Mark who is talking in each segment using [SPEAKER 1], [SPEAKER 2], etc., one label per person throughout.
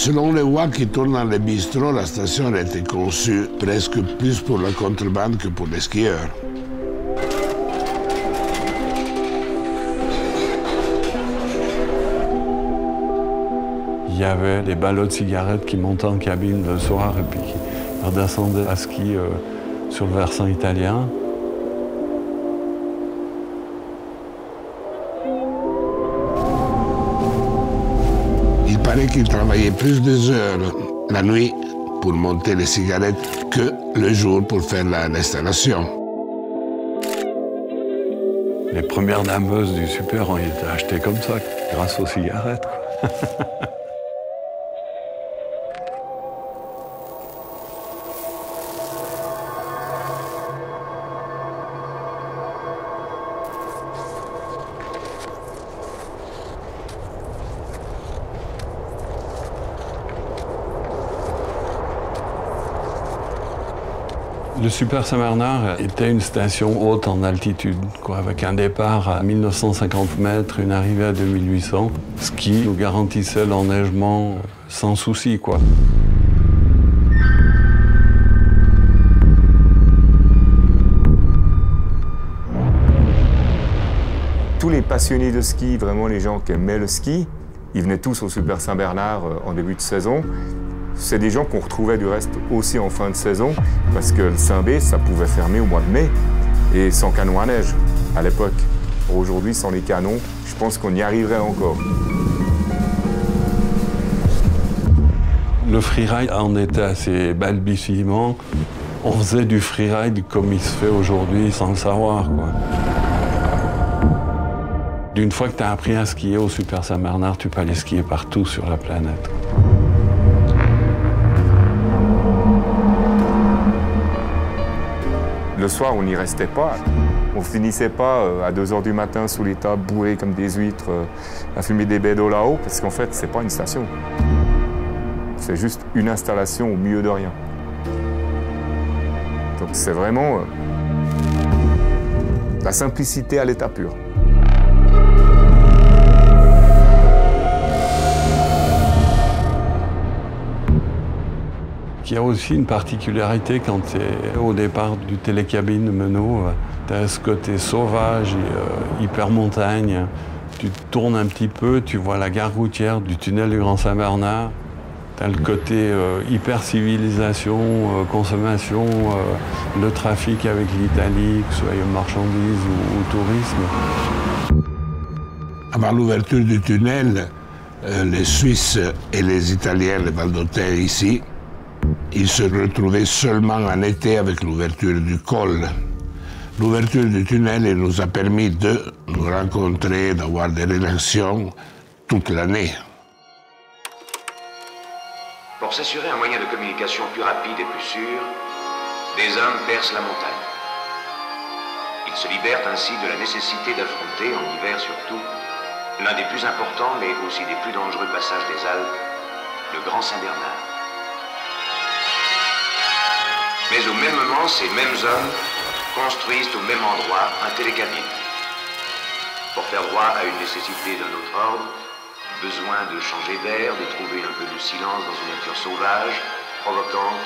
[SPEAKER 1] Selon les voix qui tournent dans les bistrots, la station a été conçue presque plus pour la contrebande que pour les skieurs.
[SPEAKER 2] Il y avait des ballots de cigarettes qui montaient en cabine le soir et puis qui redescendaient à ski sur le versant italien.
[SPEAKER 1] Il paraît qu'il travaillait plus de heures la nuit pour monter les cigarettes que le jour pour faire l'installation.
[SPEAKER 2] Les premières dameuses du super ont été achetées comme ça, grâce aux cigarettes, quoi. Le Super Saint-Bernard était une station haute en altitude, quoi, avec un départ à 1950 mètres, une arrivée à 2800, ce qui nous garantissait l'enneigement sans souci, quoi.
[SPEAKER 3] Tous les passionnés de ski, vraiment les gens qui aimaient le ski, ils venaient tous au Super Saint-Bernard en début de saison. C'est des gens qu'on retrouvait du reste aussi en fin de saison, parce que le Saint-B, ça pouvait fermer au mois de mai, et sans canon à neige à l'époque. Aujourd'hui, sans les canons, je pense qu'on y arriverait encore.
[SPEAKER 2] Le freeride en était à ses balbutiements. On faisait du freeride comme il se fait aujourd'hui sans le savoir, quoi. D'une fois que tu as appris à skier au Super Saint-Bernard, tu peux aller skier partout sur la planète.
[SPEAKER 3] Le soir, on n'y restait pas. On finissait pas à 2 h du matin sous les tables, bourrés comme des huîtres, à fumer des bédos là-haut, parce qu'en fait, c'est pas une station. C'est juste une installation au milieu de rien. Donc c'est vraiment la simplicité à l'état pur.
[SPEAKER 2] Il y a aussi une particularité quand tu es au départ du télécabine de Meneaux. Tu as ce côté sauvage et hyper montagne. Tu te tournes un petit peu, tu vois la gare routière du tunnel du Grand Saint-Bernard. Tu as le côté hyper civilisation, consommation, le trafic avec l'Italie, que ce soit marchandises ou tourisme.
[SPEAKER 1] Avant l'ouverture du tunnel, les Suisses et les Italiens, les Valdôtains ici, ils se retrouvaient seulement en été avec l'ouverture du col. L'ouverture du tunnel nous a permis de nous rencontrer, d'avoir des relations toute l'année.
[SPEAKER 4] Pour s'assurer un moyen de communication plus rapide et plus sûr, des hommes percent la montagne. Ils se libèrent ainsi de la nécessité d'affronter, en hiver surtout, l'un des plus importants mais aussi des plus dangereux passages des Alpes, le Grand Saint-Bernard. Mais au même moment, ces mêmes hommes construisent au même endroit un télécabine. Pour faire droit à une nécessité d'un autre ordre, besoin de changer d'air, de trouver un peu de silence dans une nature sauvage, provocante,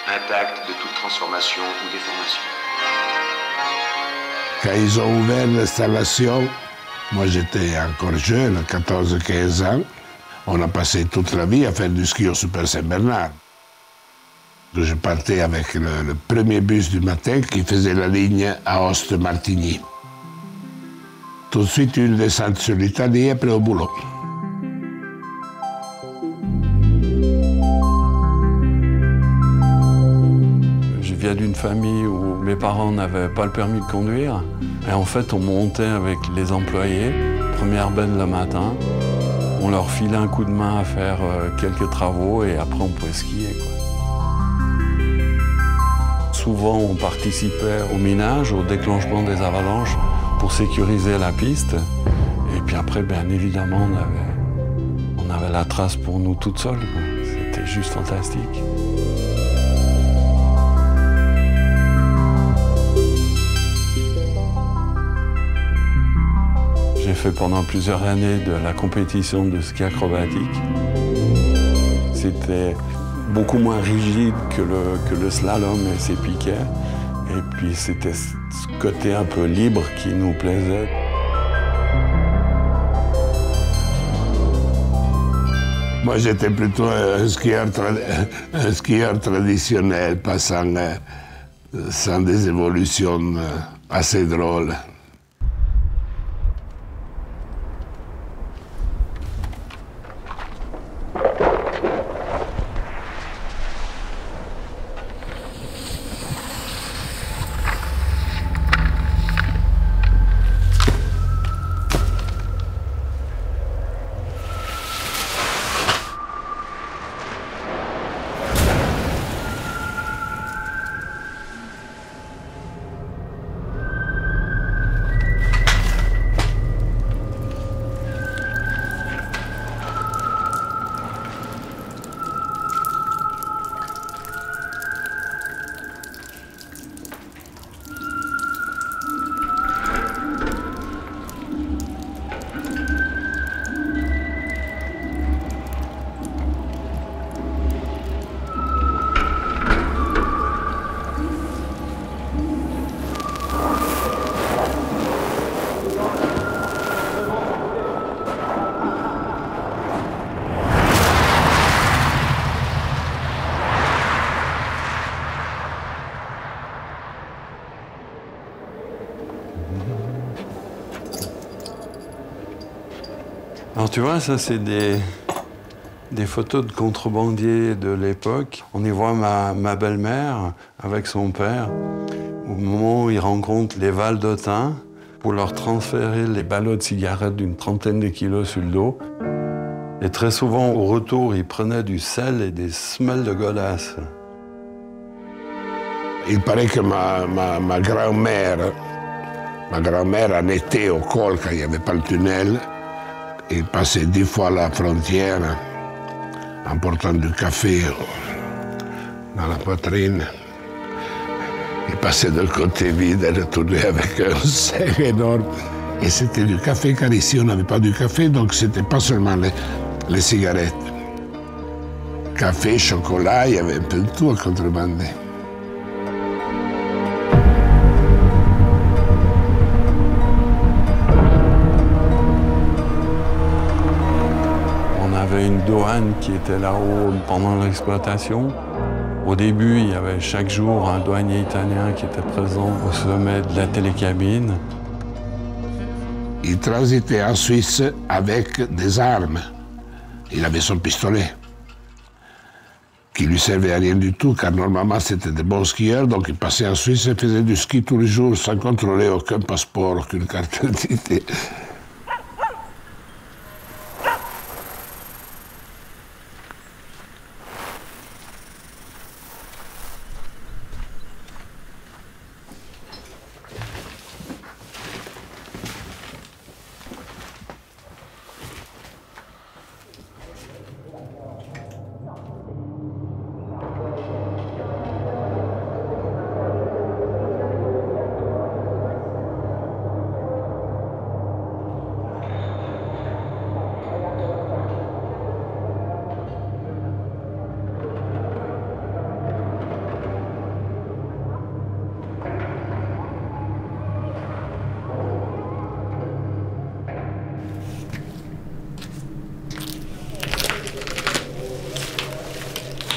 [SPEAKER 4] intacte de toute transformation ou déformation.
[SPEAKER 1] Quand ils ont ouvert l'installation, moi j'étais encore jeune, 14-15 ans, on a passé toute la vie à faire du ski au Super Saint-Bernard. Je partais avec le premier bus du matin qui faisait la ligne à Aoste-Martigny. Tout de suite, une descente sur l'Italie, après au boulot.
[SPEAKER 2] Je viens d'une famille où mes parents n'avaient pas le permis de conduire. Et en fait, on montait avec les employés, première benne le matin. On leur filait un coup de main à faire quelques travaux et après on pouvait skier, quoi. Souvent, on participait au minage, au déclenchement des avalanches pour sécuriser la piste. Et puis après, bien évidemment, on avait la trace pour nous toute seule. C'était juste fantastique. J'ai fait pendant plusieurs années de la compétition de ski acrobatique. c'était beaucoup moins rigide que le slalom et ses piquets. Et puis c'était ce côté un peu libre qui nous plaisait.
[SPEAKER 1] Moi, j'étais plutôt un skieur traditionnel, pas sans des évolutions assez drôles.
[SPEAKER 2] Alors tu vois, ça c'est des photos de contrebandiers de l'époque. On y voit ma belle-mère avec son père au moment où ils rencontrent les Valdotins pour leur transférer les ballots de cigarettes d'une trentaine de kilos sur le dos. Et très souvent, au retour, ils prenaient du sel et des semelles de godasses.
[SPEAKER 1] Il paraît que ma grand-mère en été au col, quand il n'y avait pas le tunnel, il passait 10 fois la frontière en portant du café dans la poitrine. Il passait de côté vide et retournait avec un sac énorme. Et c'était du café, car ici on n'avait pas du café, donc c'était pas seulement les cigarettes. Café, chocolat, il y avait un peu de tout à contrebander.
[SPEAKER 2] On avait une douane qui était là-haut pendant l'exploitation. Au début, il y avait chaque jour un douanier italien qui était présent au sommet de la télécabine.
[SPEAKER 1] Il transitait en Suisse avec des armes. Il avait son pistolet, qui lui servait à rien du tout, car normalement c'était des bons skieurs, donc il passait en Suisse et faisait du ski tous les jours sans contrôler aucun passeport, aucune carte d'identité.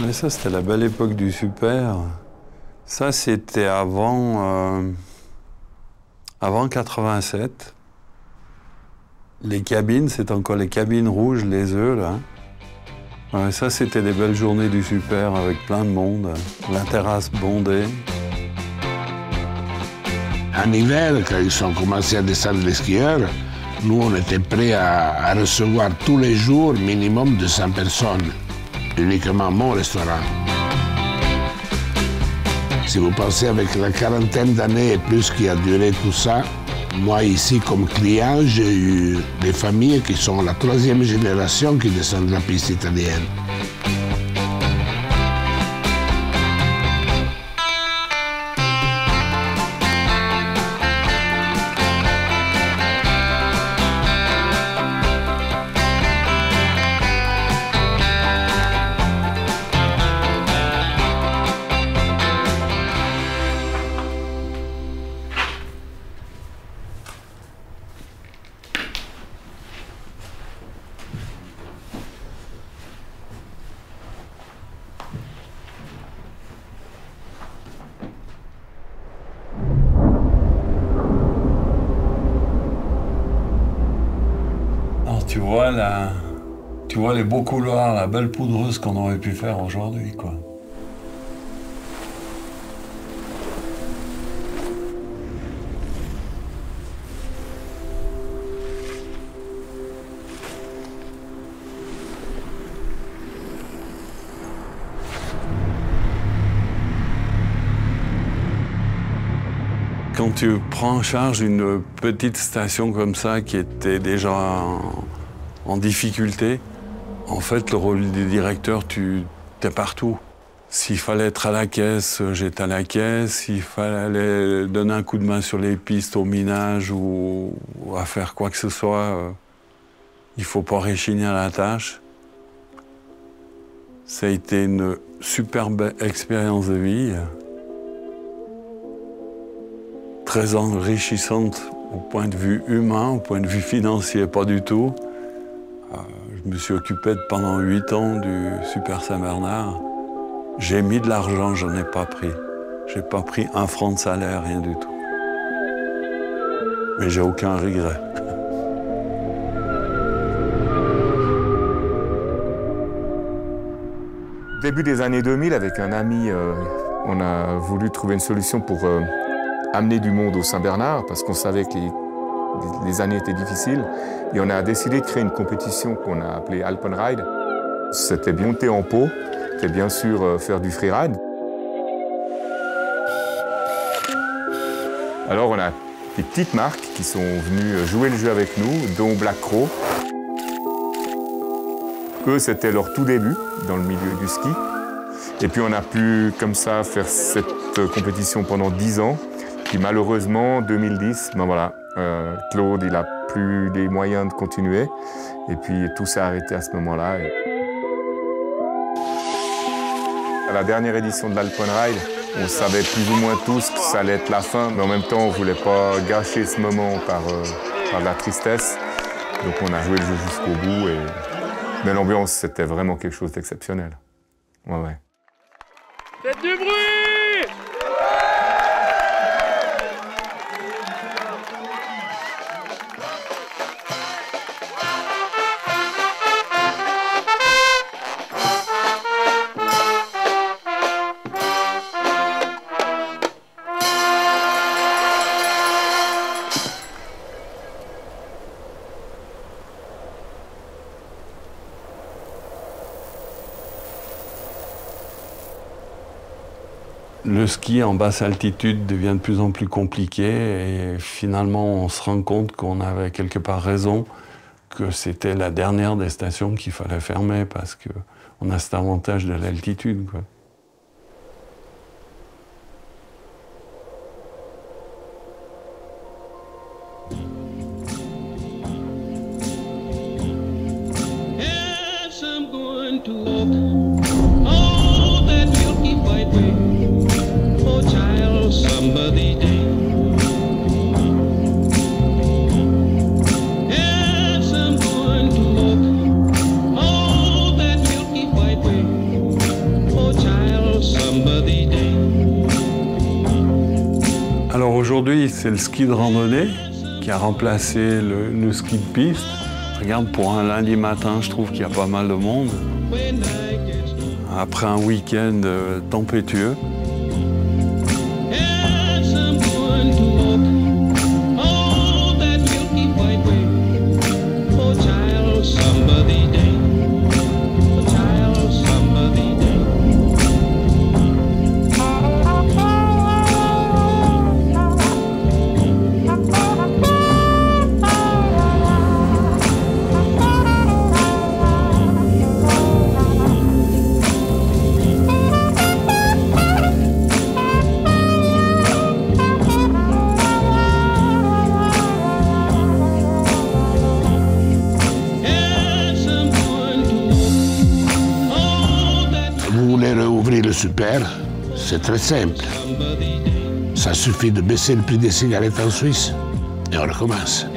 [SPEAKER 2] Mais ça, c'était la belle époque du super. Ça, c'était avant 87. Les cabines, c'est encore les cabines rouges, les œufs, là. Ouais, ça, c'était des belles journées du super avec plein de monde. La terrasse bondée.
[SPEAKER 1] En hiver, quand ils ont commencé à descendre les skieurs, nous, on était prêts à recevoir tous les jours minimum 200 personnes. Uniquement mon restaurant. Si vous pensez avec la quarantaine d'années et plus qui a duré tout ça, moi ici comme client, j'ai eu des familles qui sont la 3e génération qui descendent la piste italienne.
[SPEAKER 2] Alors tu vois les beaux couloirs, la belle poudreuse qu'on aurait pu faire aujourd'hui, quoi. Quand tu prends en charge une petite station comme ça qui était déjà en difficulté, en fait, le rôle du directeur, tu es partout. S'il fallait être à la caisse, j'étais à la caisse. S'il fallait donner un coup de main sur les pistes au minage ou à faire quoi que ce soit, il ne faut pas réchigner à la tâche. Ça a été une superbe expérience de vie. Très enrichissante au point de vue humain, au point de vue financier, pas du tout. Je me suis occupé pendant 8 ans du Super Saint-Bernard. J'ai mis de l'argent, j'en ai pas pris. J'ai pas pris un franc de salaire, rien du tout. Mais j'ai aucun regret.
[SPEAKER 3] Début des années 2000, avec un ami, on a voulu trouver une solution pour amener du monde au Saint-Bernard, parce qu'on savait que les années étaient difficiles. Et on a décidé de créer une compétition qu'on a appelée Alpenride. C'était monter en pot, c'était bien sûr faire du freeride. Alors on a des petites marques qui sont venues jouer le jeu avec nous, dont Black Crow. Eux, c'était leur tout début dans le milieu du ski. Et puis on a pu, comme ça, faire cette compétition pendant 10 ans. Puis malheureusement, en 2010, ben voilà, Claude, il n'a plus les moyens de continuer. Et puis tout s'est arrêté à ce moment-là. À la dernière édition de l'Alpenride, on savait plus ou moins tous que ça allait être la fin. Mais en même temps, on ne voulait pas gâcher ce moment par de la tristesse. Donc on a joué le jeu jusqu'au bout. Mais l'ambiance, c'était vraiment quelque chose d'exceptionnel. Ouais, ouais.
[SPEAKER 5] Faites du bruit!
[SPEAKER 2] Le ski en basse altitude devient de plus en plus compliqué et finalement on se rend compte qu'on avait quelque part raison, que c'était la dernière des stations qu'il fallait fermer parce qu'on a cet avantage de l'altitude, quoi. Alors aujourd'hui, c'est le ski de randonnée qui a remplacé le ski de piste. Regarde, pour un lundi matin, je trouve qu'il y a pas mal de monde. Après un week-end tempétueux.
[SPEAKER 1] Le super, c'est très simple. Ça suffit de baisser le prix des cigarettes en Suisse et on recommence.